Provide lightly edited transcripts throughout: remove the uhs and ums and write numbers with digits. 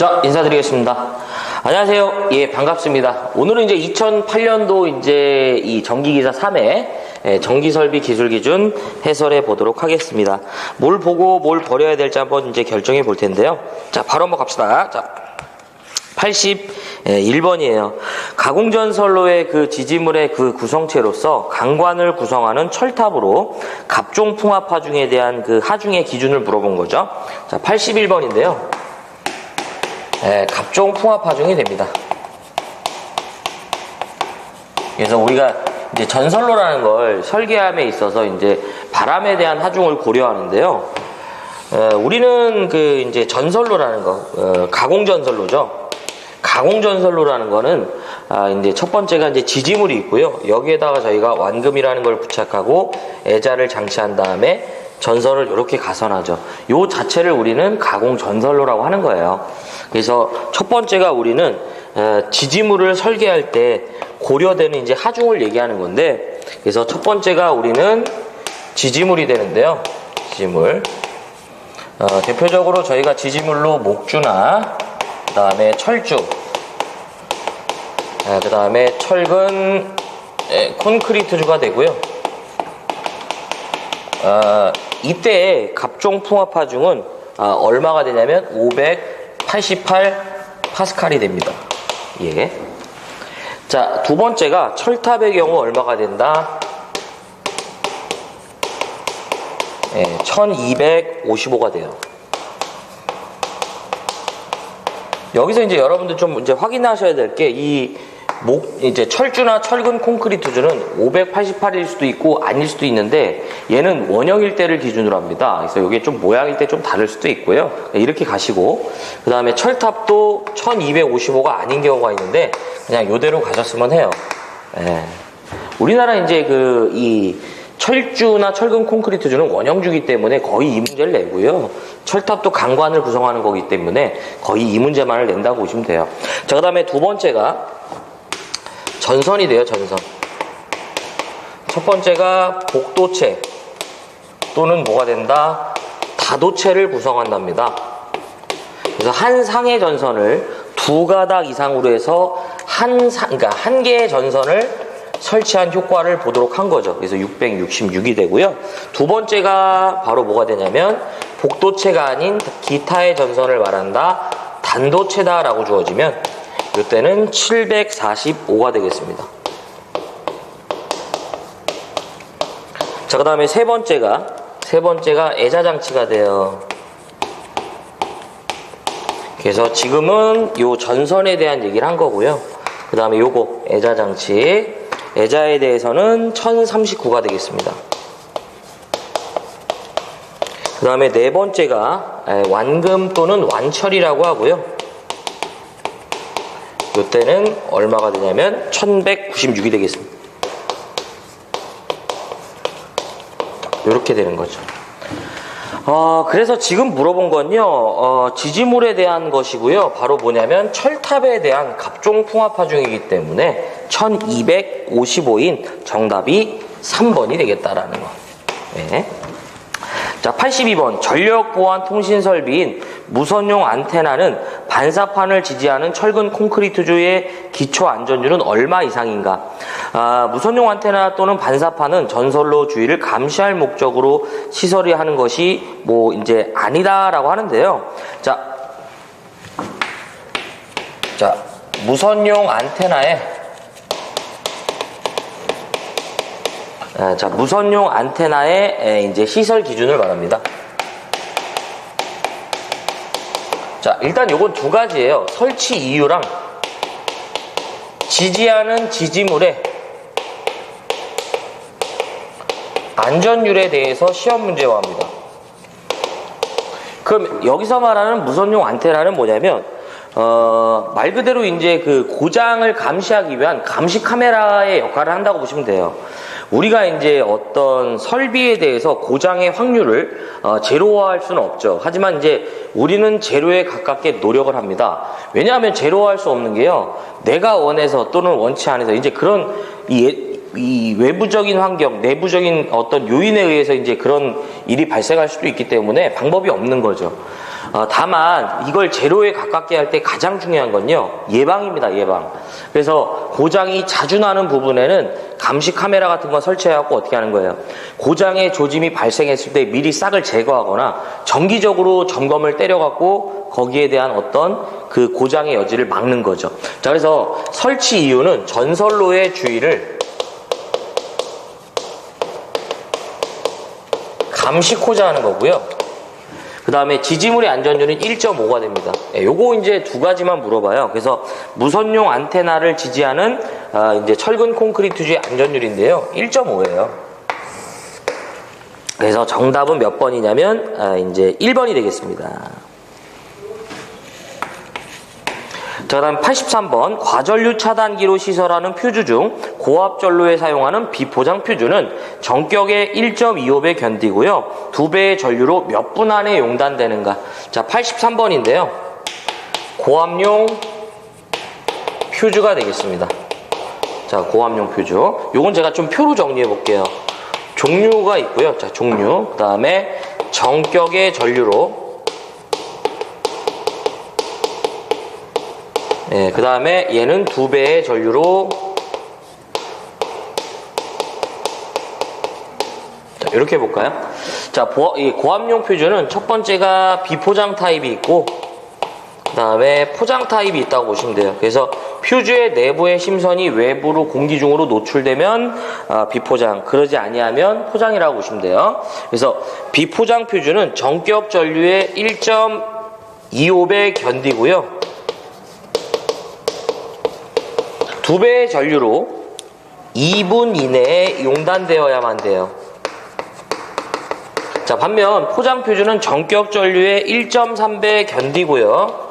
자, 인사드리겠습니다. 안녕하세요. 예, 반갑습니다. 오늘은 이제 2008년도 이제 이 전기기사 3회 전기설비 기술기준 해설해 보도록 하겠습니다. 뭘 보고 뭘 버려야 될지 한번 이제 결정해 볼 텐데요. 자, 바로 한번 갑시다. 자, 81번이에요. 가공전선로의 그 지지물의 그 구성체로서 강관을 구성하는 철탑으로 갑종 풍합 하중에 대한 그 하중의 기준을 물어본 거죠. 자, 81번인데요. 갑종 풍합 하중이 됩니다. 그래서 우리가 이제 전선로라는 걸 설계함에 있어서 이제 바람에 대한 하중을 고려하는데요. 우리는 그 이제 전선로라는 거, 가공전선로죠. 가공전선로라는 거는 이제 첫 번째가 이제 지지물이 있고요. 여기에다가 저희가 완금이라는 걸 부착하고 애자를 장치한 다음에 전선을 이렇게 가선하죠. 요 자체를 우리는 가공전선로라고 하는 거예요. 그래서 첫 번째가 우리는 지지물을 설계할 때 고려되는 이제 하중을 얘기하는 건데, 그래서 첫 번째가 우리는 지지물이 되는데요. 지지물. 대표적으로 저희가 지지물로 목주나 그 다음에 철주, 그 다음에 철근, 콘크리트주가 되고요. 이때 갑종 풍합 하중은 얼마가 되냐면 588 파스칼이 됩니다. 예. 자, 두 번째가 철탑의 경우 얼마가 된다? 1255가 돼요. 여기서 이제 여러분들 좀 이제 확인하셔야 될 게, 이제 철주나 철근 콘크리트주는 588일 수도 있고 아닐 수도 있는데, 얘는 원형일 때를 기준으로 합니다. 그래서 이게 좀 모양일 때 좀 다를 수도 있고요. 이렇게 가시고, 그 다음에 철탑도 1255가 아닌 경우가 있는데, 그냥 요대로 가셨으면 해요. 우리나라 이제 이 철주나 철근 콘크리트주는 원형주기 때문에 거의 이 문제를 내고요. 철탑도 강관을 구성하는 거기 때문에 거의 이 문제만을 낸다고 보시면 돼요. 자, 그 다음에 두 번째가 전선이 돼요. 전선. 첫 번째가 복도체 또는 뭐가 된다? 다도체를 구성한답니다. 그래서 한 상의 전선을 두 가닥 이상으로 해서 그러니까 한 개의 전선을 설치한 효과를 보도록 한 거죠. 그래서 666이 되고요. 두 번째가 바로 뭐가 되냐면 복도체가 아닌 기타의 전선을 말한다. 단도체다라고 주어지면 이때는 745가 되겠습니다. 자, 그 다음에 세 번째가 애자장치가 돼요. 그래서 지금은 요 전선에 대한 얘기를 한 거고요. 그 다음에 요거 애자장치, 애자에 대해서는 1039가 되겠습니다. 그 다음에 네 번째가 완금 또는 완철이라고 하고요. 이때는 얼마가 되냐면 1196이 되겠습니다. 이렇게 되는 거죠. 그래서 지금 물어본 건요, 지지물에 대한 것이고요. 바로 뭐냐면 철탑에 대한 갑종 풍합 하중이기 때문에 1255인 정답이 3번이 되겠다라는 거. 네. 자, 82번. 전력 보안 통신 설비인 무선용 안테나는 반사판을 지지하는 철근 콘크리트주의 기초 안전율은 얼마 이상인가? 무선용 안테나 또는 반사판은 전선로 주위를 감시할 목적으로 시설이 하는 것이 이제 아니다라고 하는데요. 자, 무선용 안테나의 이제 시설 기준을 말합니다. 자, 일단 요건 두 가지예요. 설치 이유랑 지지하는 지지물의 안전율에 대해서 시험 문제와 합니다. 그럼 여기서 말하는 무선용 안테나는 뭐냐면 말 그대로 이제 그 고장을 감시하기 위한 감시 카메라의 역할을 한다고 보시면 돼요. 우리가 이제 어떤 설비에 대해서 고장의 확률을 제로화할 수는 없죠. 하지만 이제 우리는 제로에 가깝게 노력을 합니다. 왜냐하면 제로화할 수 없는 게요, 내가 원해서 또는 원치 않아서 이제 그런 이 외부적인 환경, 내부적인 어떤 요인에 의해서 이제 그런 일이 발생할 수도 있기 때문에 방법이 없는 거죠. 다만 이걸 제로에 가깝게 할 때 가장 중요한 건요, 예방입니다. 예방. 그래서 고장이 자주 나는 부분에는 감시 카메라 같은 거 설치해갖고 어떻게 하는 거예요? 고장의 조짐이 발생했을 때 미리 싹을 제거하거나 정기적으로 점검을 때려갖고 거기에 대한 어떤 그 고장의 여지를 막는 거죠. 자, 그래서 설치 이유는 전선로의 주위를 감시코자 하는 거고요. 그 다음에 지지물의 안전율은 1.5가 됩니다. 요거 이제 두 가지만 물어봐요. 그래서 무선용 안테나를 지지하는 이제 철근 콘크리트주의 안전율인데요. 1.5예요. 그래서 정답은 몇 번이냐면 이제 1번이 되겠습니다. 자, 그 다음 83번 과전류 차단기로 시설하는 퓨즈 중 고압전로에 사용하는 비포장 퓨즈는 전격의 1.25배 견디고요. 2배의 전류로 몇 분 안에 용단되는가. 자, 83번인데요. 고압용 퓨즈가 되겠습니다. 자, 고압용 퓨즈. 요건 제가 좀 표로 정리해 볼게요. 종류가 있고요. 자, 종류. 그 다음에 전격의 전류로, 그 다음에 얘는 2배의 전류로, 자, 이렇게 해볼까요? 자, 이 고압용 퓨즈는 첫 번째가 비포장 타입이 있고, 그 다음에 포장 타입이 있다고 보시면 돼요. 그래서 퓨즈의 내부의 심선이 외부로 공기 중으로 노출되면 비포장, 그러지 아니하면 포장이라고 보시면 돼요. 그래서 비포장 퓨즈는 전격 전류의 1.25배 견디고요. 2배의 전류로 2분 이내에 용단되어야만 돼요. 자, 반면 포장 퓨즈는 전격 전류의 1.3배 견디고요.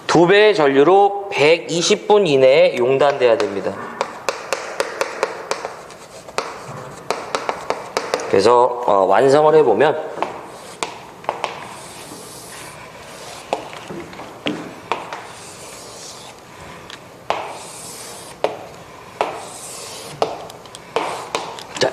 2배의 전류로 120분 이내에 용단돼야 됩니다. 그래서 완성을 해보면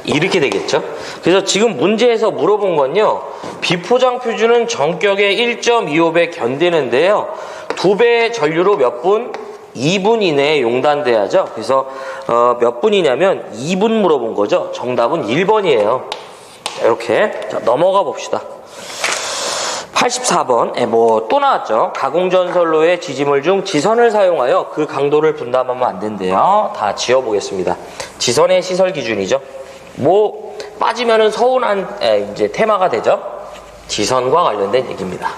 이렇게 되겠죠. 그래서 지금 문제에서 물어본 건요, 비포장 퓨즈는 전격의 1.25배 견디는데요, 2배의 전류로 몇 분? 2분 이내에 용단돼야죠. 그래서 몇 분이냐면 2분 물어본 거죠. 정답은 1번이에요. 자, 이렇게. 자, 넘어가 봅시다. 84번, 뭐 또 나왔죠. 가공전선로의 지지물 중 지선을 사용하여 그 강도를 분담하면 안 된대요. 다 지어보겠습니다. 지선의 시설 기준이죠. 뭐 빠지면은 서운한 이제 테마가 되죠. 지선과 관련된 얘기입니다.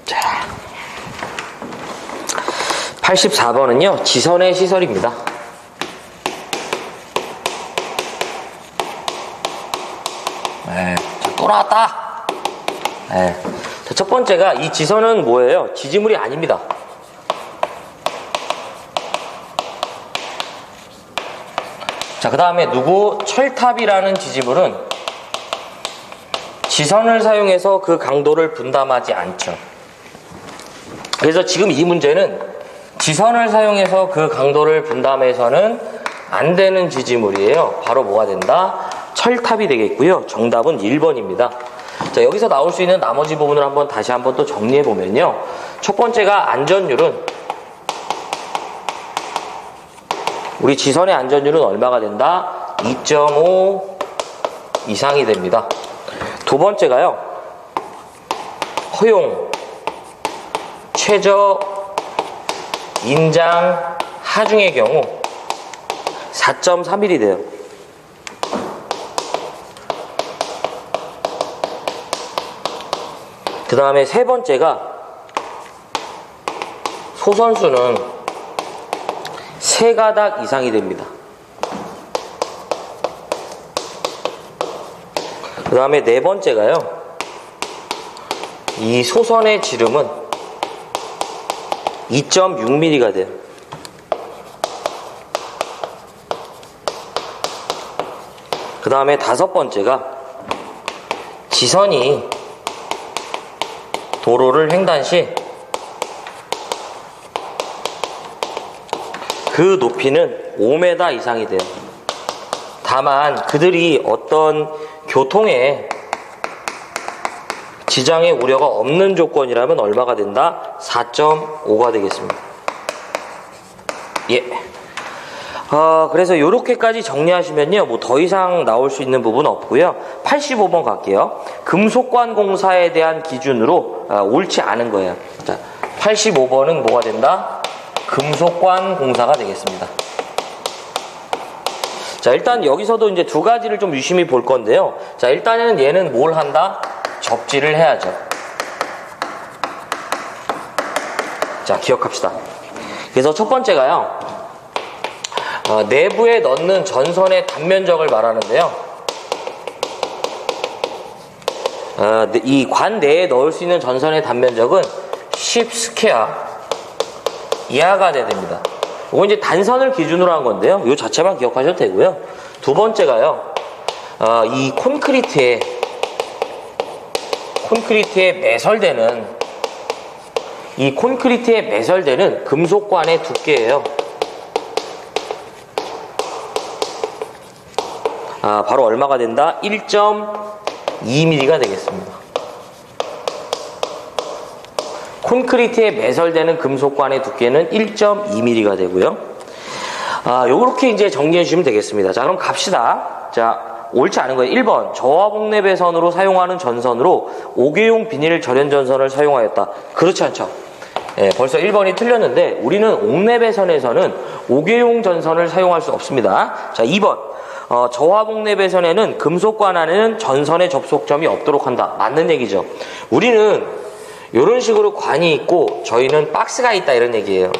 자, 84번은요 지선의 시설입니다. 또 나왔다. 첫 번째가 이 지선은 뭐예요? 지지물이 아닙니다. 자, 그 다음에 철탑이라는 지지물은 지선을 사용해서 그 강도를 분담하지 않죠. 그래서 지금 이 문제는 지선을 사용해서 그 강도를 분담해서는 안 되는 지지물이에요. 바로 뭐가 된다? 철탑이 되겠고요. 정답은 1번입니다. 자, 여기서 나올 수 있는 나머지 부분을 다시 한번 또 정리해 보면요. 첫 번째가 안전율은, 우리 지선의 안전율은 얼마가 된다? 2.5 이상이 됩니다. 두 번째가요, 허용, 최저, 인장, 하중의 경우 4.3mm 돼요. 그 다음에 세 번째가 소선수는 3가닥 이상이 됩니다. 그 다음에 네 번째가요, 이 소선의 지름은 2.6mm가 돼요. 그 다음에 다섯 번째가 지선이 도로를 횡단 시 그 높이는 5m 이상이 돼요. 다만 그들이 어떤 교통에 지장의 우려가 없는 조건이라면 얼마가 된다? 4.5가 되겠습니다. 예. 그래서 이렇게까지 정리하시면요, 뭐 더 이상 나올 수 있는 부분은 없고요. 85번 갈게요. 금속관 공사에 대한 기준으로 옳지 않은 거예요. 자, 85번은 뭐가 된다? 금속관 공사가 되겠습니다. 자, 일단 여기서도 이제 두 가지를 좀 유심히 볼 건데요. 자, 일단은 얘는 뭘 한다? 접지를 해야죠. 자, 기억합시다. 그래서 첫 번째가요, 내부에 넣는 전선의 단면적을 말하는데요. 이 관 내에 넣을 수 있는 전선의 단면적은 10 스퀘어 이하가 돼야 됩니다. 이건 이제 단선을 기준으로 한 건데요. 이 자체만 기억하셔도 되고요. 두 번째가요, 이 콘크리트에 매설되는 금속관의 두께예요. 바로 얼마가 된다? 1.2mm가 되겠습니다. 콘크리트에 매설되는 금속관의 두께는 1.2mm가 되고요. 요렇게 이제 정리해 주시면 되겠습니다. 자, 그럼 갑시다. 자, 옳지 않은 거예요. 1번, 저하복내 배선으로 사용하는 전선으로 5개용 비닐 절연 전선을 사용하였다. 그렇지 않죠. 예, 벌써 1번이 틀렸는데 우리는 옥내 배선에서는 5개용 전선을 사용할 수 없습니다. 자, 2번, 저하복내 배선에는 금속관 안에는 전선의 접속점이 없도록 한다. 맞는 얘기죠. 우리는 이런 식으로 관이 있고 저희는 박스가 있다, 이런 얘기예요.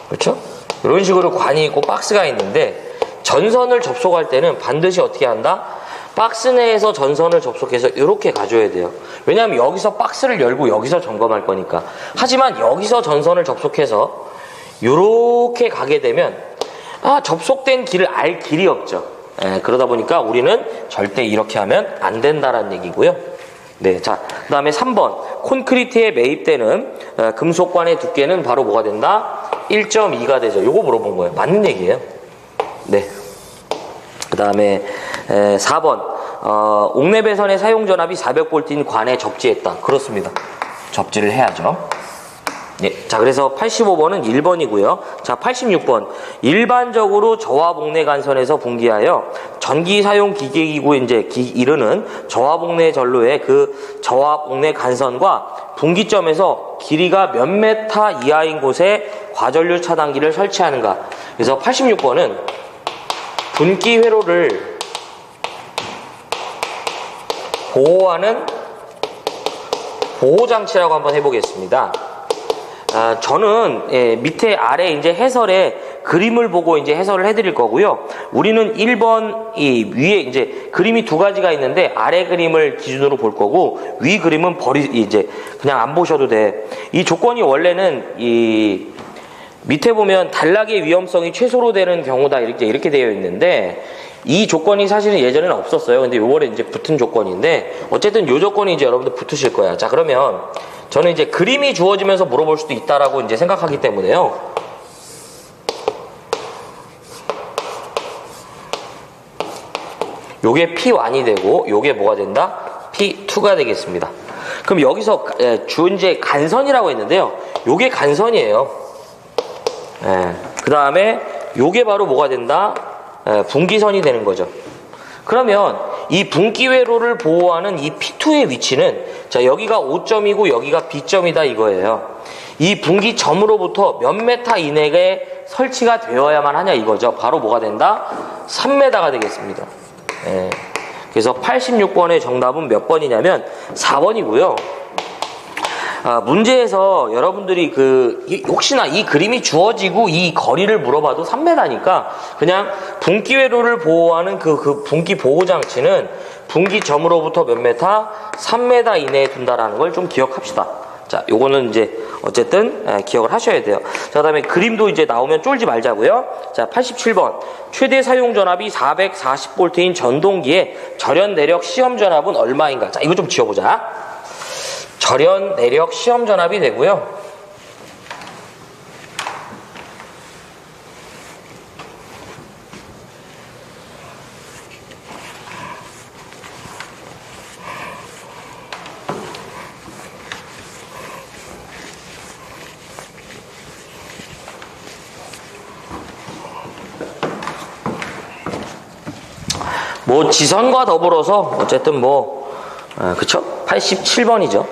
그렇죠? 이런 식으로 관이 있고 박스가 있는데 전선을 접속할 때는 반드시 어떻게 한다? 박스 내에서 전선을 접속해서 이렇게 가져야 돼요. 왜냐하면 여기서 박스를 열고 여기서 점검할 거니까. 하지만 여기서 전선을 접속해서 이렇게 가게 되면 접속된 길을 알 길이 없죠. 그러다 보니까 우리는 절대 이렇게 하면 안 된다라는 얘기고요. 네, 자, 그 다음에 3번, 콘크리트에 매입되는 금속관의 두께는 바로 뭐가 된다? 1.2가 되죠. 요거 물어본 거예요. 맞는 얘기예요. 네. 그 다음에 4번, 옥내 배선의 사용 전압이 400V인 관에 접지했다. 그렇습니다. 접지를 해야죠. 네. 자, 그래서 85번은 1번이고요. 자, 86번. 일반적으로 저하복내 간선에서 분기하여 전기 사용 기계이고 이르는 저하복내 전로의 그 저하복내 간선과 분기점에서 길이가 몇 메타 이하인 곳에 과전류 차단기를 설치하는가. 그래서 86번은 분기 회로를 보호하는 보호장치라고 한번 해보겠습니다. 저는 밑에 아래 이제 해설에 그림을 보고 이제 해설을 해드릴 거고요. 우리는 1번 이 위에 이제 그림이 두 가지가 있는데 아래 그림을 기준으로 볼 거고 위 그림은 이제 그냥 안 보셔도 돼. 이 조건이 원래는 이 밑에 보면 단락의 위험성이 최소로 되는 경우다 이렇게 되어 있는데 이 조건이 사실은 예전에는 없었어요. 근데 요번에 이제 붙은 조건인데 어쨌든 요 조건이 이제 여러분들 붙으실 거야. 자, 그러면 저는 이제 그림이 주어지면서 물어볼 수도 있다라고 이제 생각하기 때문에요. 요게 P1이 되고 요게 뭐가 된다? P2가 되겠습니다. 그럼 여기서 이제 간선이라고 했는데요. 요게 간선이에요. 그 다음에 요게 바로 뭐가 된다? 분기선이 되는 거죠. 그러면 이 분기 회로를 보호하는 이 P2의 위치는 자, 여기가 O점이고 여기가 B점이다 이거예요. 이 분기점으로부터 몇 메타 이내에 설치가 되어야만 하냐 이거죠. 바로 뭐가 된다? 3m가 되겠습니다. 그래서 86번의 정답은 몇 번이냐면 4번이고요. 문제에서 여러분들이 혹시나 이 그림이 주어지고 이 거리를 물어봐도 3m니까 그냥 분기 회로를 보호하는 그 분기 보호 장치는 분기점으로부터 몇 메타? 3m 이내에 둔다라는 걸 좀 기억합시다. 자, 요거는 이제 어쨌든 기억을 하셔야 돼요. 자, 그다음에 그림도 이제 나오면 쫄지 말자고요. 자, 87번. 최대 사용 전압이 440V인 전동기의 절연 내력 시험 전압은 얼마인가? 자, 이거 좀 지어보자. 절연 내력 시험 전압이 되고요. 뭐 지선과 더불어서 어쨌든 뭐 그쵸? 87번이죠.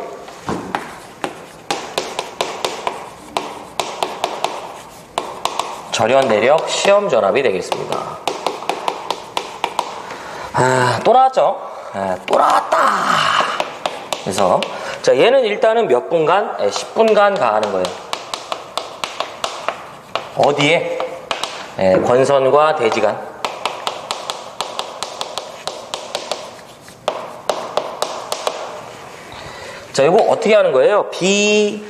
절연 내력 시험 전압이 되겠습니다. 또 나왔죠? 또 나왔다. 그래서 자, 얘는 일단은 몇 분간? 10분간 가하는 거예요. 어디에? 권선과 대지간. 자, 이거 어떻게 하는 거예요? 비,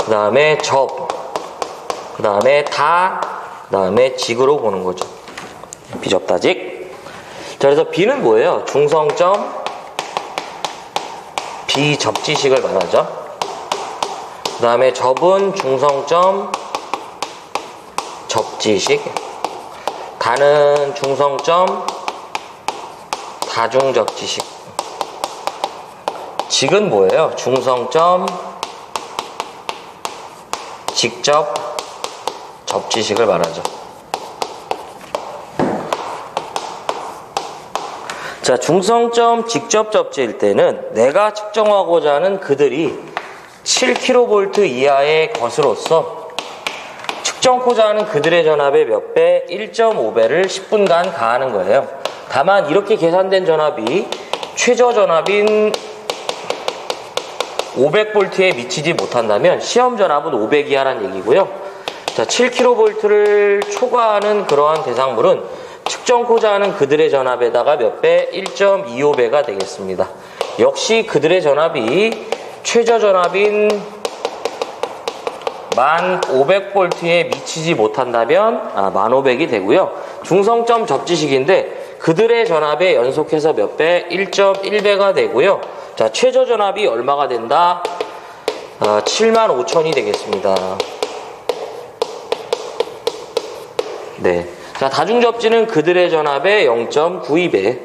그 다음에 접, 그 다음에 다, 그 다음에 직으로 보는 거죠. 비접다직. 자, 그래서 비는 뭐예요? 중성점, 비접지식을 말하죠. 그 다음에 접은 중성점, 접지식. 다는 중성점, 다중접지식. 직은 뭐예요? 중성점, 직접, 접지식을 말하죠. 자, 중성점 직접 접지일 때는 내가 측정하고자 하는 그들이 7kV 이하의 것으로서 측정코자 하는 그들의 전압의 몇 배? 1.5배를 10분간 가하는 거예요. 다만 이렇게 계산된 전압이 최저 전압인 500V에 미치지 못한다면 시험 전압은 500 이하란 얘기고요. 자, 7kV를 초과하는 그러한 대상물은 측정코자 하는 그들의 전압에다가 몇 배? 1.25배가 되겠습니다. 역시 그들의 전압이 최저 전압인 1500V에 미치지 못한다면 1500이 되고요. 중성점 접지식인데 그들의 전압에 연속해서 몇 배? 1.1배가 되고요. 자, 최저 전압이 얼마가 된다? 75000이 되겠습니다. 네. 자, 다중접지는 그들의 전압의 0.92배.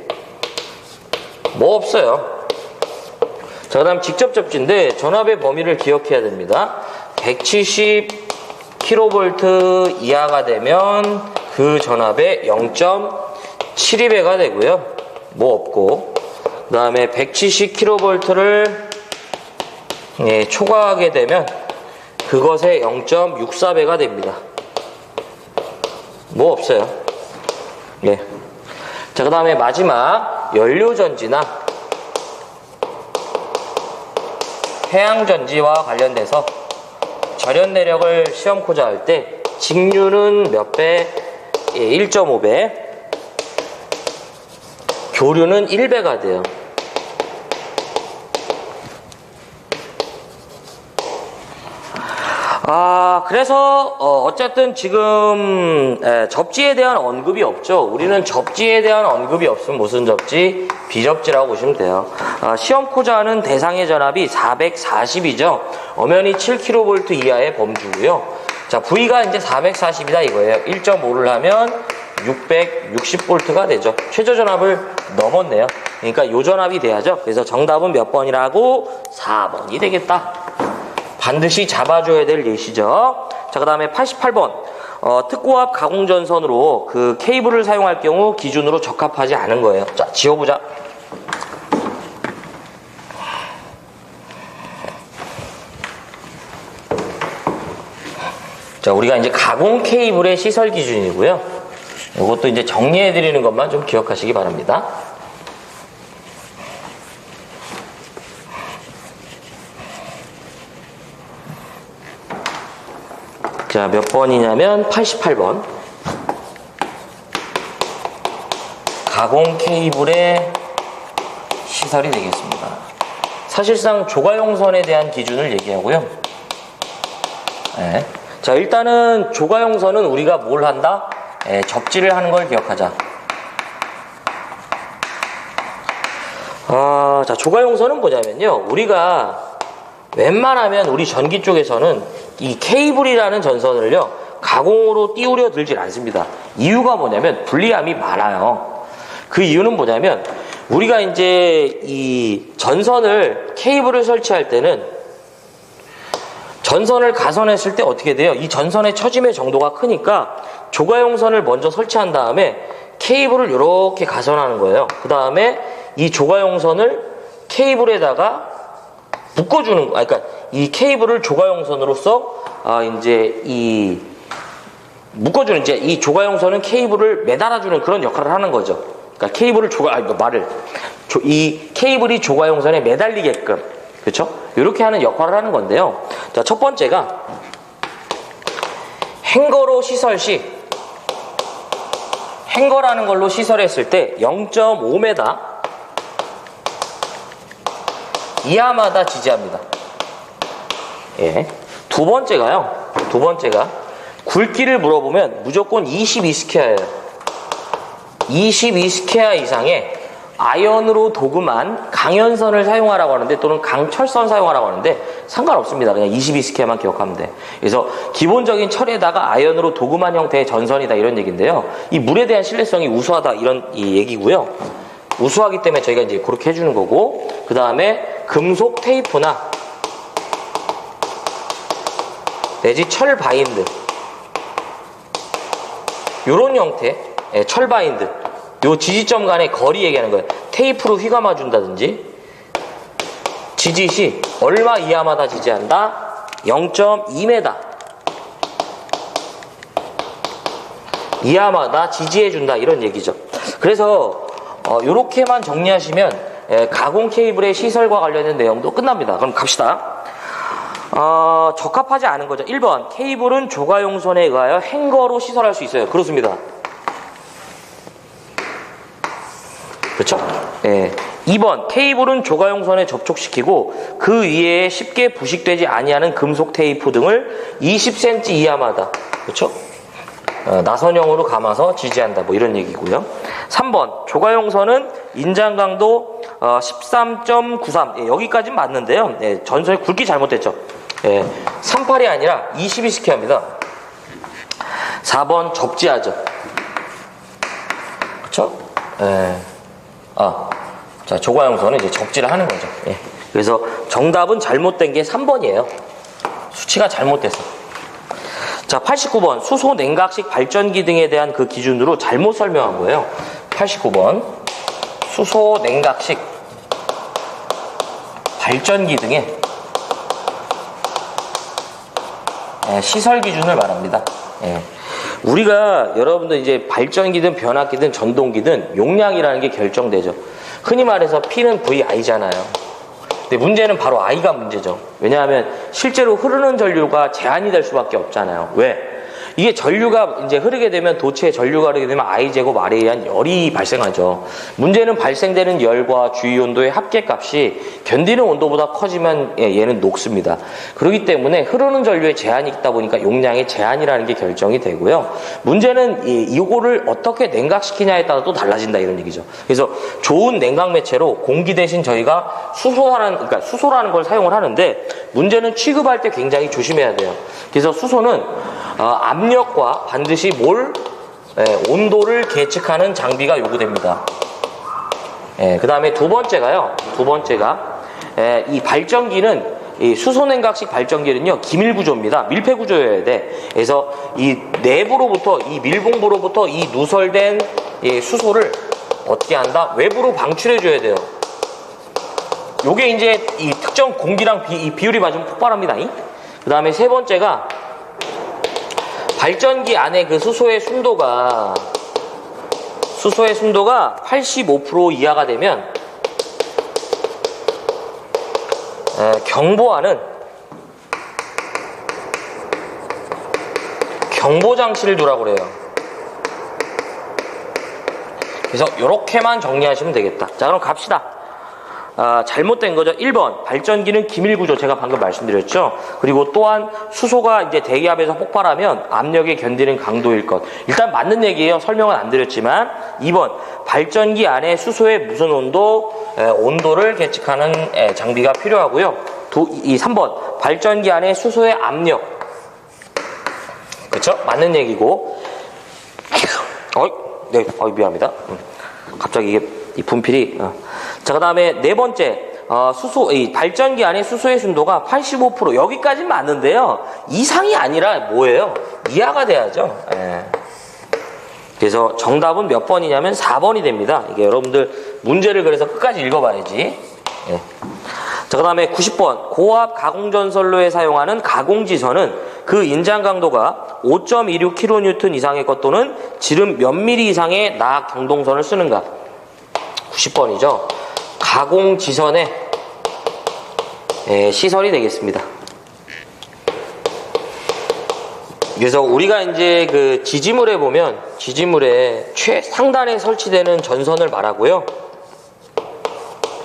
뭐 없어요. 자, 그 다음 직접접지인데 전압의 범위를 기억해야 됩니다. 170kV 이하가 되면 그 전압의 0.72배가 되고요. 뭐 없고. 그 다음에 170kV를 초과하게 되면 그것의 0.64배가 됩니다. 뭐 없어요. 네. 자, 그 다음에 마지막 연료전지나 해양전지와 관련돼서 절연 내력을 시험코자 할 때 직류는 몇 배? 1.5배. 교류는 1배가 돼요. 그래서 어쨌든 지금 접지에 대한 언급이 없죠. 우리는 접지에 대한 언급이 없으면 무슨 접지? 비접지라고 보시면 돼요. 시험코자 하는 대상의 전압이 440이죠. 엄연히 7kV 이하의 범주고요. 자, V가 이제 440이다 이거예요. 1.5를 하면 660V가 되죠. 최저 전압을 넘었네요. 그러니까 요 전압이 돼야죠. 그래서 정답은 몇 번이라고? 4번이 되겠다. 반드시 잡아줘야 될 예시죠. 자, 그 다음에 88번. 특고압 가공전선으로 그 케이블을 사용할 경우 기준으로 적합하지 않은 거예요. 자, 지워보자. 자, 우리가 이제 가공 케이블의 시설 기준이고요. 이것도 이제 정리해드리는 것만 좀 기억하시기 바랍니다. 자, 몇 번이냐면 88번. 가공 케이블의 시설이 되겠습니다. 사실상 조가용선에 대한 기준을 얘기하고요. 네. 자, 일단은 조가용선은 우리가 뭘 한다? 접지를 하는 걸 기억하자. 자, 조가용선은 뭐냐면요. 우리가 웬만하면 우리 전기 쪽에서는 이 케이블이라는 전선을요, 가공으로 띄우려 들질 않습니다. 이유가 뭐냐면 불리함이 많아요. 그 이유는 뭐냐면 우리가 이제 이 전선을, 케이블을 설치할 때는 전선을 가선했을 때 어떻게 돼요? 이 전선의 처짐의 정도가 크니까 조가용선을 먼저 설치한 다음에 케이블을 이렇게 가선하는 거예요. 그 다음에 이 조가용선을 케이블에다가 묶어주는 거. 그러니까 이 케이블을 조가용선으로서 이제 이 묶어주는, 이제 이 조가용선은 케이블을 매달아주는 그런 역할을 하는 거죠. 그러니까 케이블을 이 케이블이 조가용선에 매달리게끔, 그렇죠? 이렇게 하는 역할을 하는 건데요. 자, 첫 번째가 행거로 시설 시, 행거라는 걸로 시설했을 때 0.5m 이하마다 지지합니다. 예. 두 번째가 굵기를 물어보면 무조건 22스퀘어예요. 22스퀘어 이상의 아연으로 도금한 강연선을 사용하라고 하는데, 또는 강철선 사용하라고 하는데 상관없습니다. 그냥 22스퀘어만 기억하면 돼. 그래서 기본적인 철에다가 아연으로 도금한 형태의 전선이다, 이런 얘기인데요. 이 물에 대한 신뢰성이 우수하다, 이런 이 얘기고요. 우수하기 때문에 저희가 이제 그렇게 해주는 거고, 그 다음에 금속 테이프나 내지 철 바인드, 요런 형태, 철 바인드, 요 지지점 간의 거리 얘기하는 거예요. 테이프로 휘감아 준다든지, 지지 시 얼마 이하마다 지지한다? 0.2m 이하마다 지지해 준다, 이런 얘기죠. 그래서 요렇게만 정리하시면 가공 케이블의 시설과 관련된 내용도 끝납니다. 그럼 갑시다. 적합하지 않은 거죠. 1번, 케이블은 조가용선에 의하여 행거로 시설할 수 있어요. 그렇습니다. 그렇죠? 예. 2번, 케이블은 조가용선에 접촉시키고 그 위에 쉽게 부식되지 아니하는 금속 테이프 등을 20cm 이하마다, 그렇죠? 나선형으로 감아서 지지한다, 뭐 이런 얘기고요. 3번, 조가용선은 인장 강도 13.93, 예, 여기까지는 맞는데요. 예, 전선의 굵기 잘못됐죠. 예, 38이 아니라 22스퀘어입니다. 4번, 접지하죠. 그렇죠? 예. 자, 조가용선은 이제 접지를 하는 거죠. 예. 그래서 정답은 잘못된 게 3번이에요. 수치가 잘못됐어. 자, 89번, 수소 냉각식 발전기 등에 대한 그 기준으로 잘못 설명한 거예요. 89번, 수소 냉각식 발전기 등의 시설 기준을 말합니다. 예. 우리가 여러분들 이제 발전기든 변압기든 전동기든 용량이라는 게 결정되죠. 흔히 말해서 P는 VI잖아요. 근데 문제는 바로 I가 문제죠. 왜냐하면 실제로 흐르는 전류가 제한이 될 수밖에 없잖아요. 왜? 이게 전류가 이제 흐르게 되면, 도체에 전류가 흐르게 되면 I제곱 R에 의한 열이 발생하죠. 문제는 발생되는 열과 주위 온도의 합계값이 견디는 온도보다 커지면 얘는 녹습니다. 그렇기 때문에 흐르는 전류에 제한이 있다 보니까 용량의 제한이라는 게 결정이 되고요. 문제는 이거를 어떻게 냉각시키냐에 따라 또 달라진다, 이런 얘기죠. 그래서 좋은 냉각 매체로 공기 대신 저희가 수소라는 걸 사용을 하는데, 문제는 취급할 때 굉장히 조심해야 돼요. 그래서 수소는 압력과 반드시 온도를 계측하는 장비가 요구됩니다. 그 다음에 두 번째가 이 발전기는, 이 수소냉각식 발전기는요, 기밀구조입니다. 밀폐구조여야 돼. 그래서 이 내부로부터, 이 밀봉부로부터 이 누설된 수소를 어떻게 한다? 외부로 방출해줘야 돼요. 요게 이제 이 특정 공기랑 이 비율이 맞으면 폭발합니다. 그 다음에 세 번째가 발전기 안에 그 수소의 순도가 85% 이하가 되면 경보하는 경보장치를 두라고 그래요. 그래서 이렇게만 정리하시면 되겠다. 자, 그럼 갑시다. 잘못된 거죠. 1번, 발전기는 기밀구조, 제가 방금 말씀드렸죠. 그리고 또한 수소가 이제 대기압에서 폭발하면 압력에 견디는 강도일 것. 일단 맞는 얘기예요. 설명은 안 드렸지만. 2번, 발전기 안에 수소의 무슨 온도를 계측하는 장비가 필요하고요. 3번, 발전기 안에 수소의 압력. 그쵸? 맞는 얘기고. 미안합니다. 갑자기 이게 이 분필이. 자, 그 다음에 네 번째, 이 발전기 안에 수소의 순도가 85%, 여기까지는 맞는데요. 이상이 아니라 뭐예요? 이하가 돼야죠. 그래서 정답은 몇 번이냐면 4번이 됩니다. 이게 여러분들 문제를 그래서 끝까지 읽어봐야지. 예. 자, 그 다음에 90번. 고압 가공전선로에 사용하는 가공지선은 그 인장 강도가 5.26kN 이상의 것 또는 지름 몇 미리 이상의 나학 경동선을 쓰는가. 90번이죠. 가공지선의 시설이 되겠습니다. 그래서 우리가 이제 그 지지물에 보면 지지물의 최상단에 설치되는 전선을 말하고요.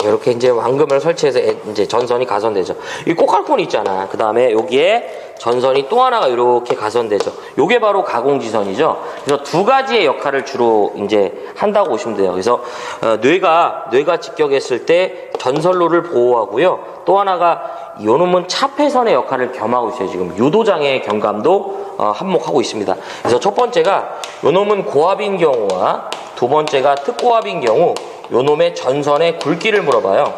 이렇게 이제 왕금을 설치해서 이제 전선이 가선되죠. 이 꽃갈콘이 있잖아. 그 다음에 여기에 전선이 또 하나가 이렇게 가선되죠. 요게 바로 가공지선이죠. 그래서 두 가지의 역할을 주로 이제 한다고 보시면 돼요. 그래서 뇌가 직격했을 때 전선로를 보호하고요. 또 하나가 요놈은 차폐선의 역할을 겸하고 있어요. 지금 유도장의 경감도 한몫하고 있습니다. 그래서 첫 번째가 요놈은 고압인 경우와 두 번째가 특고압인 경우 요놈의 전선의 굵기를 물어봐요.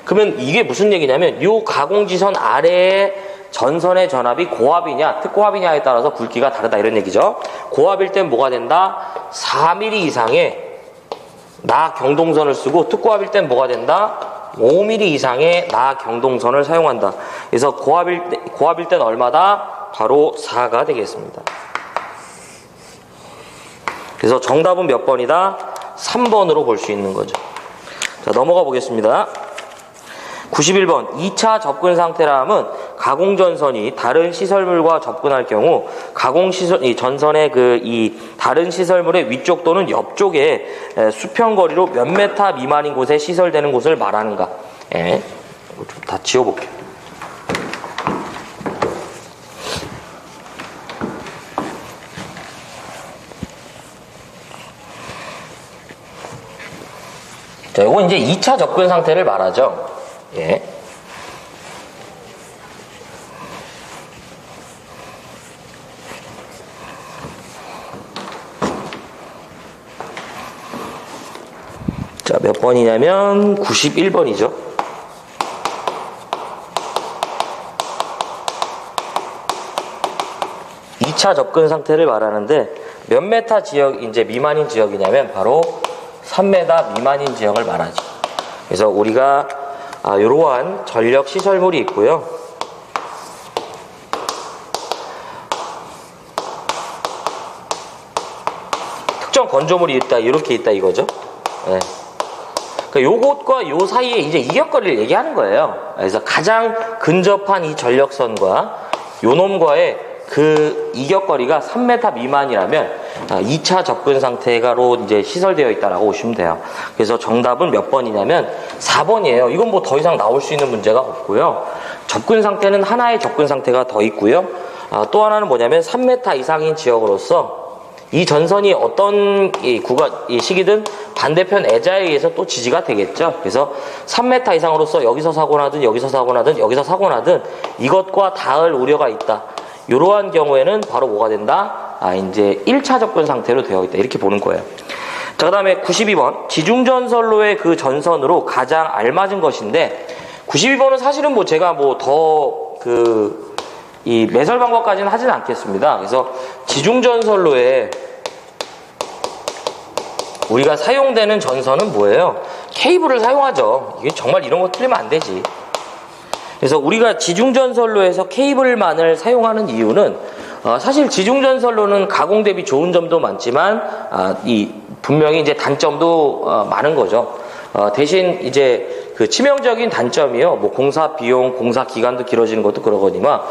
그러면 이게 무슨 얘기냐면 요 가공지선 아래에 전선의 전압이 고압이냐 특고압이냐에 따라서 굵기가 다르다 이런 얘기죠. 고압일 땐 뭐가 된다? 4mm 이상의 나 경동선을 쓰고 특고압일 땐 뭐가 된다? 5mm 이상의 나 경동선을 사용한다. 그래서 고압일 땐 얼마다? 바로 4가 되겠습니다. 그래서 정답은 몇 번이다? 3번으로 볼 수 있는 거죠. 자, 넘어가 보겠습니다. 91번 2차 접근 상태라 함은 가공전선이 다른 시설물과 접근할 경우 이 전선의 이 다른 시설물의 위쪽 또는 옆쪽에 수평거리로 몇 메타 미만인 곳에 시설되는 곳을 말하는가. 좀 다 지워볼게요. 자, 이건 이제 2차 접근 상태를 말하죠. 예. 자, 몇 번이냐면 91번이죠. 이 차 접근 상태를 말하는데 몇 메타 지역 이제 미만인 지역이냐면 바로 3m 미만인 지역을 말하죠. 그래서 우리가 이러한 전력 시설물이 있고요. 특정 건조물이 있다, 이렇게 있다 이거죠. 네. 그러니까 요것과 요 사이에 이제 이격거리를 얘기하는 거예요. 그래서 가장 근접한 이 전력선과 요놈과의 그 이격거리가 3m 미만이라면 2차 접근 상태가로 이제 시설되어 있다라고 보시면 돼요. 그래서 정답은 몇 번이냐면 4번이에요. 이건 뭐 더 이상 나올 수 있는 문제가 없고요. 접근 상태는 하나의 접근 상태가 더 있고요. 또 하나는 뭐냐면 3m 이상인 지역으로서 이 전선이 어떤 이 시기든 반대편 애자에 의해서 또 지지가 되겠죠. 그래서 3m 이상으로서 여기서 사고 나든 여기서 사고 나든 여기서 사고 나든 이것과 닿을 우려가 있다. 이러한 경우에는 바로 뭐가 된다? 이제 1차 접근 상태로 되어 있다. 이렇게 보는 거예요. 자, 그 다음에 92번. 지중전선로의 그 전선으로 가장 알맞은 것인데, 92번은 사실은 뭐 제가 뭐 더 이 매설 방법까지는 하지는 않겠습니다. 그래서 지중전선로에 우리가 사용되는 전선은 뭐예요? 케이블을 사용하죠. 이게 정말 이런 거 틀리면 안 되지. 그래서 우리가 지중전선로에서 케이블만을 사용하는 이유는 사실 지중전선로는 가공 대비 좋은 점도 많지만 분명히 이제 단점도 많은 거죠. 대신 이제 그 치명적인 단점이요. 뭐 공사 비용, 공사 기간도 길어지는 것도 그러거니와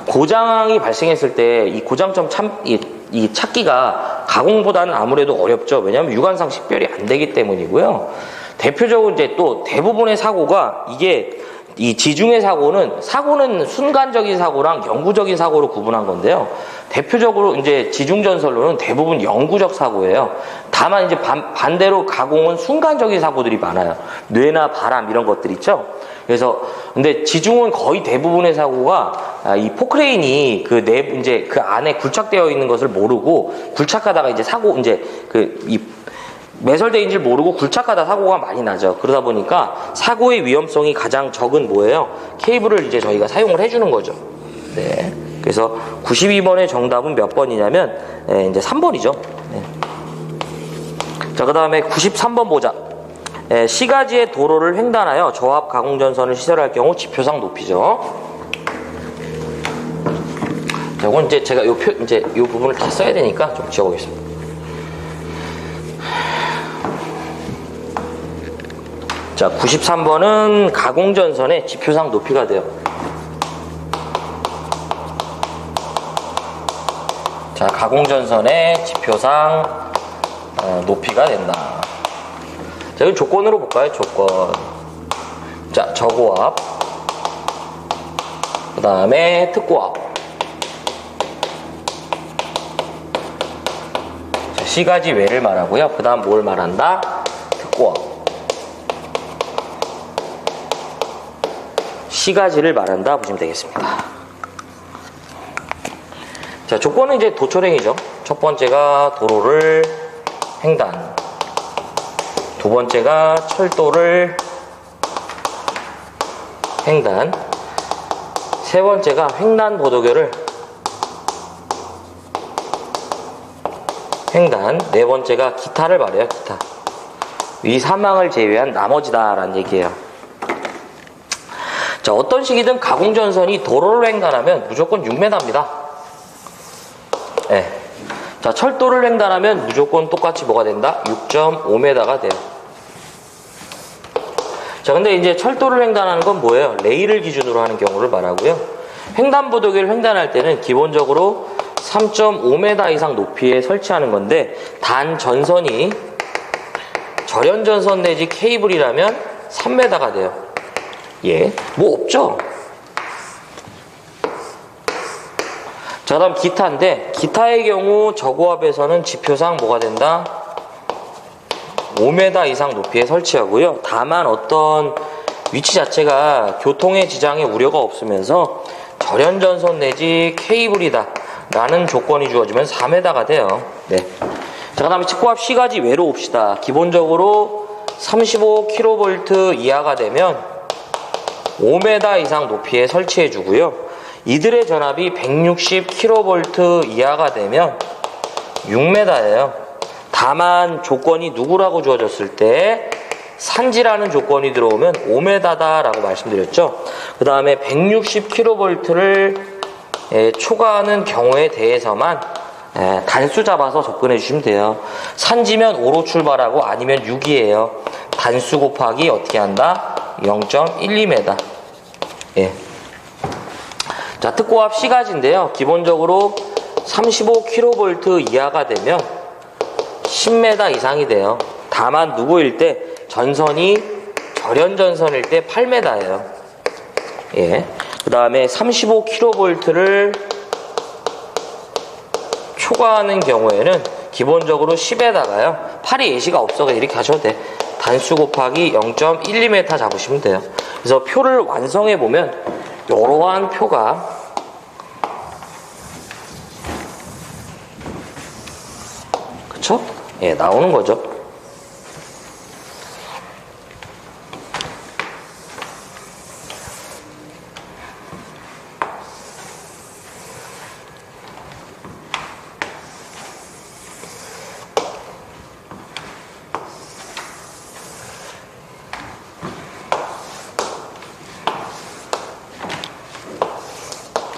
고장이 발생했을 때 이 고장점 이 찾기가 가공보다는 아무래도 어렵죠. 왜냐하면 유관상 식별이 안 되기 때문이고요. 대표적으로 이제 또 대부분의 사고가 이게 이 지중해 사고는 순간적인 사고랑 영구적인 사고로 구분한 건데요. 대표적으로 이제 지중전선로는 대부분 영구적 사고예요. 다만 이제 반대로 가공은 순간적인 사고들이 많아요. 뇌나 바람 이런 것들 있죠. 그래서 근데 지중은 거의 대부분의 사고가 이 포크레인이 이제 그 안에 굴착되어 있는 것을 모르고 굴착하다가 이제 매설대인 줄 모르고 굴착하다 사고가 많이 나죠. 그러다 보니까 사고의 위험성이 가장 적은 뭐예요? 케이블을 이제 저희가 사용을 해주는 거죠. 네. 그래서 92번의 정답은 몇 번이냐면 이제 3번이죠. 네. 자, 그 다음에 93번 보자. 시가지의 도로를 횡단하여 저압 가공전선을 시설할 경우 지표상 높이죠. 자, 이건 이제 제가 이제 이 부분을 다 써야 되니까 좀 지워보겠습니다. 자, 93번은 가공전선의 지표상 높이가 돼요. 자, 가공전선의 지표상 높이가 된다. 자, 이건 조건으로 볼까요? 조건. 자, 저고압. 그 다음에 특고압. 자, 시가지 외를 말하고요. 그 다음 뭘 말한다? 특고압. 시가지를 말한다 보시면 되겠습니다. 자, 조건은 이제 도초행이죠. 첫 번째가 도로를 횡단, 두 번째가 철도를 횡단, 세 번째가 횡단보도교를 횡단, 네 번째가 기타를 말해요. 기타. 위 사망을 제외한 나머지다라는 얘기예요. 자, 어떤 식이든 가공전선이 도로를 횡단하면 무조건 6m입니다. 네. 자, 철도를 횡단하면 무조건 똑같이 뭐가 된다? 6.5m가 돼요. 자, 근데 이제 철도를 횡단하는 건 뭐예요? 레일을 기준으로 하는 경우를 말하고요. 횡단보도교를 횡단할 때는 기본적으로 3.5m 이상 높이에 설치하는 건데, 단 전선이 절연전선 내지 케이블이라면 3m가 돼요. 예, 뭐 없죠? 자, 다음 기타인데, 기타의 경우 저고압에서는 지표상 뭐가 된다? 5m 이상 높이에 설치하고요. 다만 어떤 위치 자체가 교통의 지장에 우려가 없으면서 절연전선 내지 케이블이다 라는 조건이 주어지면 4m가 돼요. 네. 자, 그 다음에 특고압 시가지 외로 봅시다. 기본적으로 35kV 이하가 되면 5m 이상 높이에 설치해 주고요. 이들의 전압이 160kV 이하가 되면 6m예요. 다만 조건이 누구라고 주어졌을 때 산지라는 조건이 들어오면 5m다라고 말씀드렸죠. 그 다음에 160kV를 초과하는 경우에 대해서만 단수 잡아서 접근해 주시면 돼요. 산지면 5로 출발하고 아니면 6이에요. 단수 곱하기 어떻게 한다? 0.12m. 예. 자, 특고압 시가지인데요. 기본적으로 35kV 이하가 되면 10m 이상이 돼요. 다만 누구일 때 전선이 절연전선일 때 8m예요. 예. 그 다음에 35kV를 초과하는 경우에는 기본적으로 10에다가요. 8이 예시가 없어서 이렇게 하셔도 돼. 단수 곱하기 0.12m 잡으시면 돼요. 그래서 표를 완성해 보면 이러한 표가 그쵸? 예, 나오는 거죠.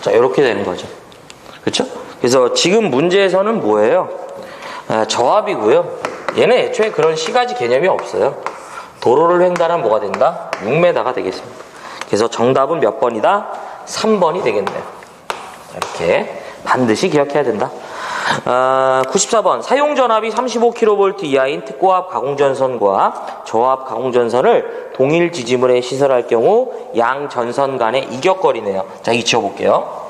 자, 이렇게 되는 거죠. 그쵸? 그래서 지금 문제에서는 뭐예요? 저압이고요. 얘는 애초에 그런 시가지 개념이 없어요. 도로를 횡단하면 뭐가 된다? 6m가 되겠습니다. 그래서 정답은 몇 번이다? 3번이 되겠네요. 이렇게 반드시 기억해야 된다. 94번 사용전압이 35kV 이하인 특고압 가공전선과 저압 가공전선을 동일 지지물에 시설할 경우 양 전선 간의 이격거리네요. 자, 이 지워볼게요.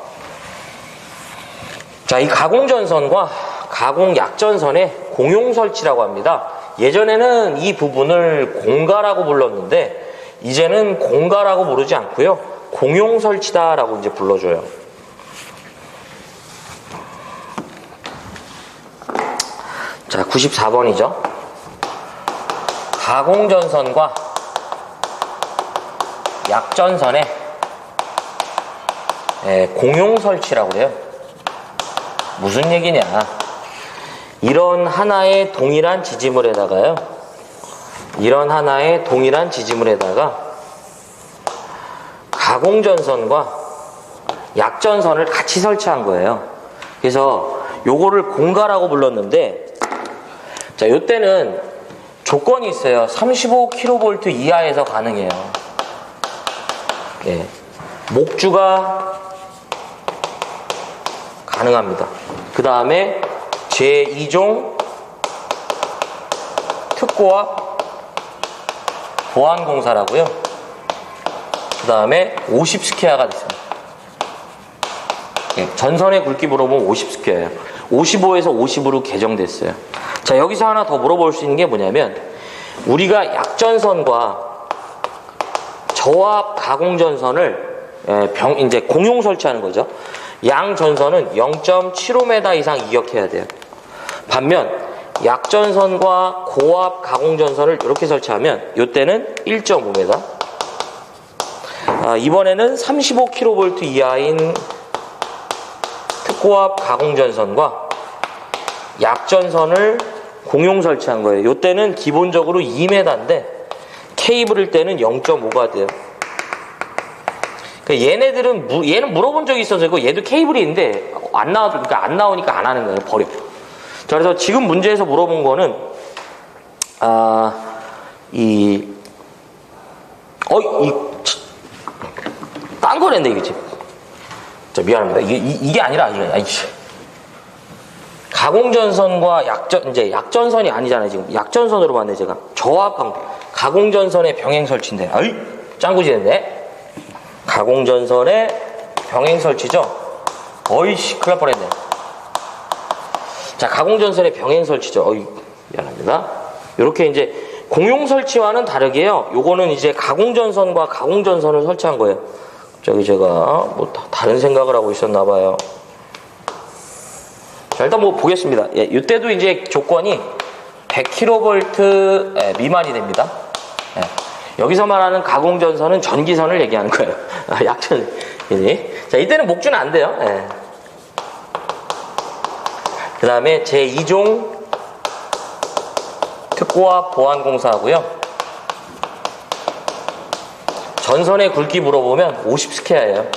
자, 이 가공전선과 가공약전선의 공용설치라고 합니다. 예전에는 이 부분을 공가라고 불렀는데 이제는 공가라고 부르지 않고요. 공용설치다라고 이제 불러줘요. 자, 94번이죠. 가공전선과 약전선의 공용설치라고 해요. 무슨 얘기냐. 이런 하나의 동일한 지지물에다가요. 이런 하나의 동일한 지지물에다가 가공전선과 약전선을 같이 설치한 거예요. 그래서 요거를 공가라고 불렀는데, 자, 요때는 조건이 있어요. 35kV 이하에서 가능해요. 예. 목주가 가능합니다. 그 다음에 제2종 특고압 보안공사라고요. 그 다음에 50스퀘어가 됐습니다. 예, 전선의 굵기 물어보면 50스퀘어예요. 55에서 50으로 개정됐어요. 자, 여기서 하나 더 물어볼 수 있는 게 뭐냐면, 우리가 약전선과 저압 가공전선을 이제 공용 설치하는 거죠. 양 전선은 0.75m 이상 이격해야 돼요. 반면 약전선과 고압 가공전선을 이렇게 설치하면 이때는 1.5m. 이번에는 35kV 이하인 특고압 가공전선과 약전선을 공용 설치한 거예요. 이때는 기본적으로 2m인데 케이블일 때는 0.5가 돼요. 얘는 물어본 적이 있어서 얘도 케이블이 있는데 안 나오니까 안 하는 거예요. 버려. 자, 그래서 지금 문제에서 물어본 거는 딴 거랬네 이게 지금. 자, 미안합니다. 이게 아니라 가공전선과 약전선이 아니잖아요. 지금 약전선으로 봤네 제가. 저압 가공전선의 병행 설치인데, 짱구지 됐네. 가공전선의 병행 설치죠. 큰일 날 뻔했네. 자, 가공전선의 병행 설치죠. 미안합니다. 이렇게 이제 공용 설치와는 다르게요. 요거는 이제 가공전선과 가공전선을 설치한 거예요. 저기 제가 뭐 다른 생각을 하고 있었나 봐요. 자, 일단 뭐 보겠습니다. 예, 이때도 이제 조건이 100kV 미만이 됩니다. 예. 여기서 말하는 가공전선은 전기선을 얘기하는 거예요. 약전이니. 자, 이때는 목주는 안 돼요. 예. 그 다음에 제2종 특고압 보안공사하고요. 전선의 굵기 물어보면 50스퀘어예요.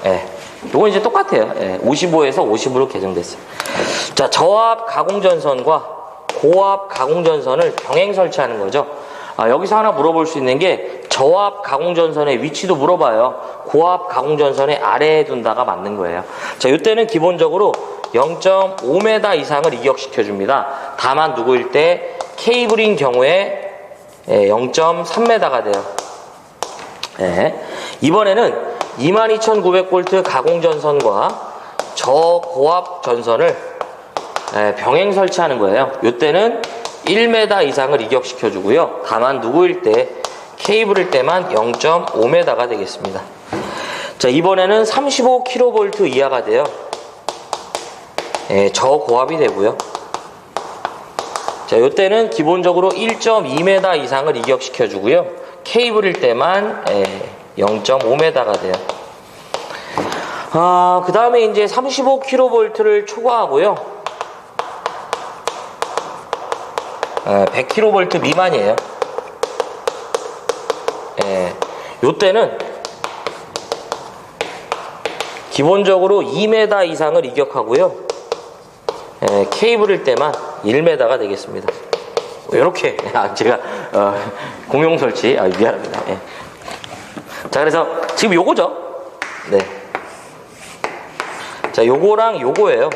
예. 요건 이제 똑같아요. 예. 55에서 50으로 개정됐어요. 자, 저압 가공전선과 고압 가공전선을 병행 설치하는 거죠. 여기서 하나 물어볼 수 있는 게 저압 가공전선의 위치도 물어봐요. 고압 가공전선의 아래에 둔다가 맞는 거예요. 자, 이때는 기본적으로 0.5m 이상을 이격시켜 줍니다. 다만 누구일 때 케이블인 경우에 0.3m가 돼요. 네. 이번에는 22,900V 가공전선과 저고압 전선을 병행 설치하는 거예요. 이때는 1m 이상을 이격시켜 주고요. 다만 누구일 때 케이블일 때만 0.5m가 되겠습니다. 자, 이번에는 35kV 이하가 돼요. 저고압이 되고요. 자, 이때는 기본적으로 1.2m 이상을 이격시켜 주고요. 케이블일 때만 0.5m가 돼요. 그 다음에 이제 35kV를 초과하고요. 100kV 미만이에요. 요때는 기본적으로 2m 이상을 이격하고요. 케이블일 때만 1m가 되겠습니다. 이렇게 제가 공용 설치 미안합니다. 자, 그래서 지금 요거죠. 네. 자, 요거랑 요거예요.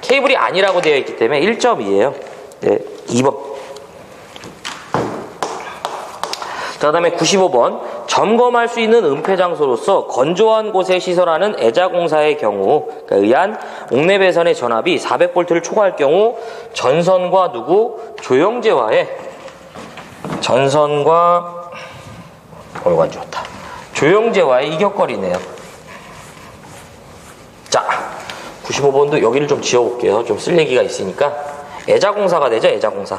케이블이 아니라고 되어 있기 때문에 1.2예요. 네, 2번. 자, 그 다음에 95번. 점검할 수 있는 은폐 장소로서 건조한 곳에 시설하는 애자공사의 경우 의한 옥내 배선의 전압이 400V를 초과할 경우 전선과 조영제와의 전선과 안 좋았다. 조영제와의 이격거리네요. 자, 95번도 여기를 좀 지워볼게요. 좀 쓸 얘기가 있으니까. 애자공사가 되죠, 애자공사.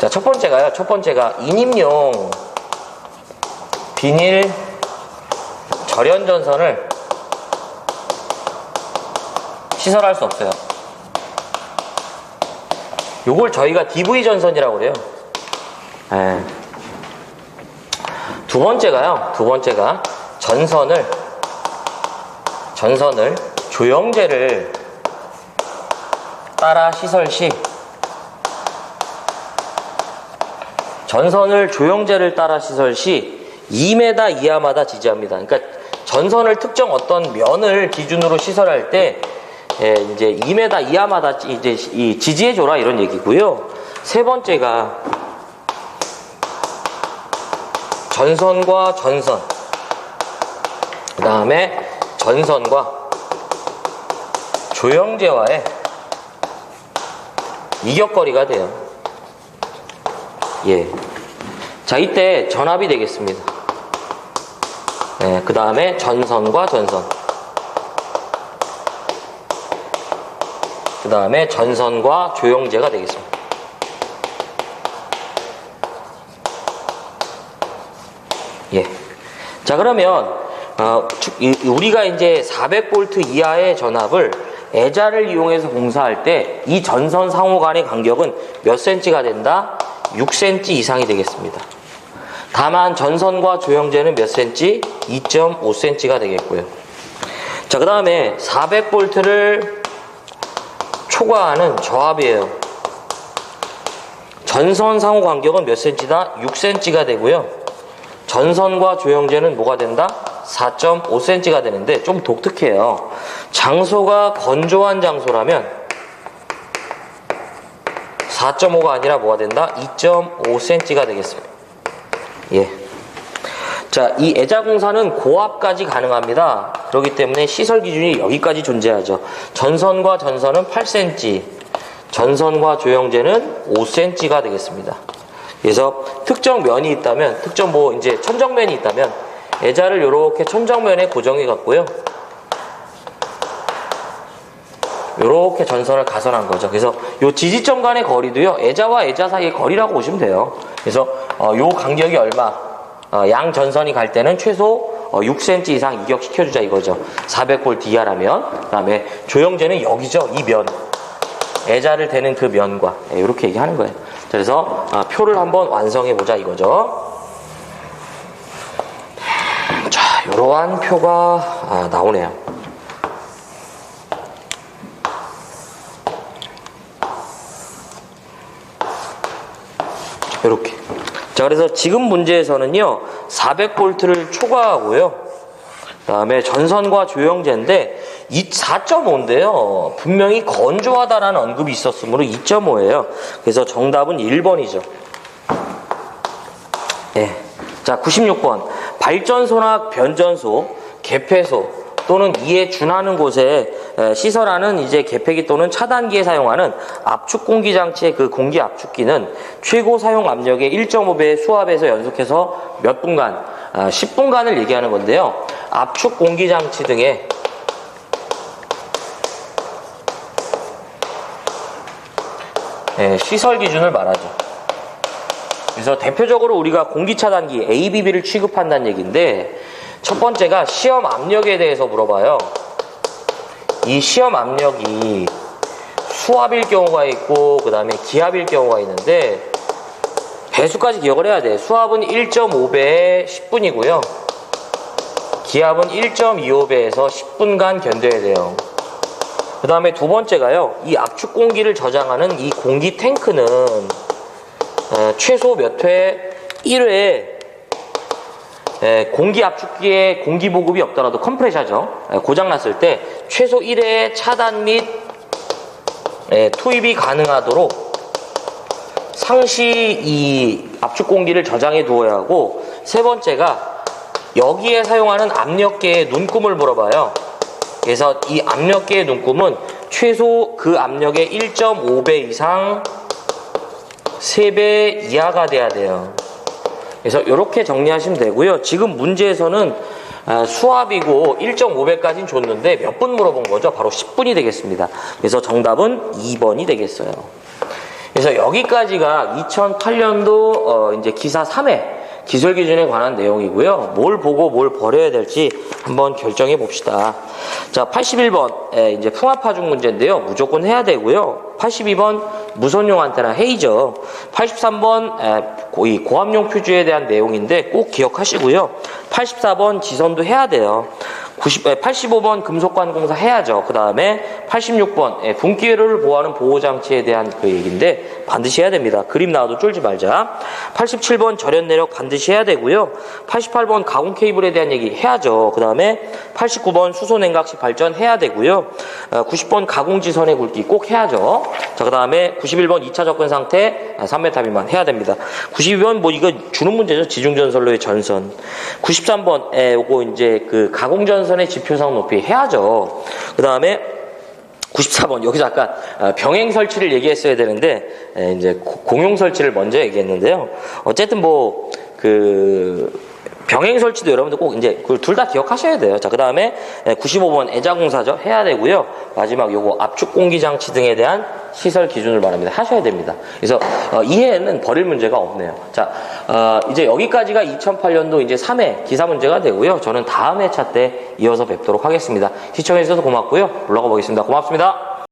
자, 첫 번째가 인입용 비닐 절연 전선을 시설할 수 없어요. 요걸 저희가 DV 전선이라고 그래요. 네. 두 번째가 전선을 조영제를 따라 시설 시 전선을 조영제를 따라 시설 시 2m 이하마다 지지합니다. 그러니까 전선을 특정 어떤 면을 기준으로 시설할 때 이제 2m 이하마다 이제 이 지지해줘라 이런 얘기고요. 세 번째가 전선과 전선, 그 다음에 전선과 조영제와의 이격거리가 돼요. 예. 자, 이때 전압이 되겠습니다. 네, 그 다음에 전선과 전선. 그 다음에 전선과 조영제가 되겠습니다. 예. 자, 그러면, 우리가 이제 400V 이하의 전압을 애자를 이용해서 공사할 때 이 전선 상호 간의 간격은 몇 cm가 된다? 6cm 이상이 되겠습니다. 다만 전선과 조영제는 몇 cm? 2.5cm가 되겠고요. 자, 그 다음에 400V를 초과하는 저압이에요. 전선 상호 간격은 몇 cm다? 6cm가 되고요. 전선과 조영제는 뭐가 된다? 4.5cm가 되는데 좀 독특해요. 장소가 건조한 장소라면 4.5가 아니라 뭐가 된다? 2.5cm가 되겠습니다. 예. 자, 이 애자공사는 고압까지 가능합니다. 그렇기 때문에 시설 기준이 여기까지 존재하죠. 전선과 전선은 8cm, 전선과 조영제는 5cm가 되겠습니다. 그래서 특정 면이 있다면, 특정 이제 천정면이 있다면 애자를 이렇게 천정면에 고정해 갖고요. 이렇게 전선을 가선한 거죠. 그래서 요 지지점 간의 거리도요, 애자와 애자 사이의 거리라고 보시면 돼요. 그래서 요 간격이 얼마? 양 전선이 갈 때는 최소 6cm 이상 이격시켜주자 이거죠. 400V 이하라면. 그 다음에 조영제는 여기죠. 이 면. 애자를 대는 그 면과. 이렇게 얘기하는 거예요. 그래서 표를 한번 완성해보자 이거죠. 자, 이러한 표가 나오네요. 이렇게. 자, 그래서 지금 문제에서는요, 400V를 초과하고요. 그 다음에 전선과 조영제인데, 4.5인데요. 분명히 건조하다라는 언급이 있었으므로 2.5예요. 그래서 정답은 1번이죠. 네. 자, 96번. 발전소나 변전소, 개폐소, 또는 이에 준하는 곳에 시설하는 이제 개폐기 또는 차단기에 사용하는 압축 공기 장치의 그 공기 압축기는 최고 사용 압력의 1.5배의 수압에서 연속해서 몇 분간, 10분간을 얘기하는 건데요. 압축 공기 장치 등의 시설 기준을 말하죠. 그래서 대표적으로 우리가 공기 차단기 ABB를 취급한다는 얘기인데, 첫 번째가 시험 압력에 대해서 물어봐요. 이 시험 압력이 수압일 경우가 있고 그 다음에 기압일 경우가 있는데 배수까지 기억을 해야 돼. 수압은 1.5배에 10분이고요. 기압은 1.25배에서 10분간 견뎌야 돼요. 그 다음에 두 번째가요. 이 압축 공기를 저장하는 이 공기 탱크는 최소 몇 회? 1회에 공기 압축기에 공기 보급이 없더라도 컴프레셔죠. 고장났을 때 최소 1회의 차단 및 투입이 가능하도록 상시 이 압축 공기를 저장해 두어야 하고, 세 번째가 여기에 사용하는 압력계의 눈금을 물어봐요. 그래서 이 압력계의 눈금은 최소 그 압력의 1.5배 이상 3배 이하가 돼야 돼요. 그래서 이렇게 정리하시면 되고요. 지금 문제에서는 수압이고 1.5배까지는 줬는데 몇 분 물어본 거죠? 바로 10분이 되겠습니다. 그래서 정답은 2번이 되겠어요. 그래서 여기까지가 2008년도 이제 기사 3회 기술 기준에 관한 내용이고요. 뭘 보고 뭘 버려야 될지 한번 결정해 봅시다. 자, 81번 이제 풍압 하중 문제인데요. 무조건 해야 되고요. 82번 무선용 안테나 해이죠. 83번 이 고압용 퓨즈에 대한 내용인데 꼭 기억하시고요. 84번 지선도 해야 돼요. 85번 금속관공사 해야죠. 그 다음에 86번 분기회로를 보호하는 보호장치에 대한 그 얘기인데 반드시 해야 됩니다. 그림 나와도 쫄지 말자. 87번 절연 내력 반드시 해야 되고요. 88번 가공 케이블에 대한 얘기 해야죠. 그 다음에 89번 수소 냉각식 발전 해야 되고요. 90번 가공지선의 굵기 꼭 해야죠. 자, 그 다음에 91번 2차 접근 상태 3m 미만 해야 됩니다. 92번 뭐 이거 주는 문제죠. 지중전선로의 전선. 93번 요거 이제 그 가공전선의 지표상 높이 해야죠. 그 다음에 94번 여기서 아까 병행 설치를 얘기했어야 되는데 이제 공용 설치를 먼저 얘기했는데요. 어쨌든 뭐 병행 설치도 여러분들 꼭 이제 둘 다 기억하셔야 돼요. 자, 그 다음에 95번 애자공사죠. 해야 되고요. 마지막 요거 압축 공기 장치 등에 대한 시설 기준을 말합니다. 하셔야 됩니다. 그래서 이해는 버릴 문제가 없네요. 자, 이제 여기까지가 2008년도 이제 3회 기사 문제가 되고요. 저는 다음 회차 때 이어서 뵙도록 하겠습니다. 시청해 주셔서 고맙고요. 올라가 보겠습니다. 고맙습니다.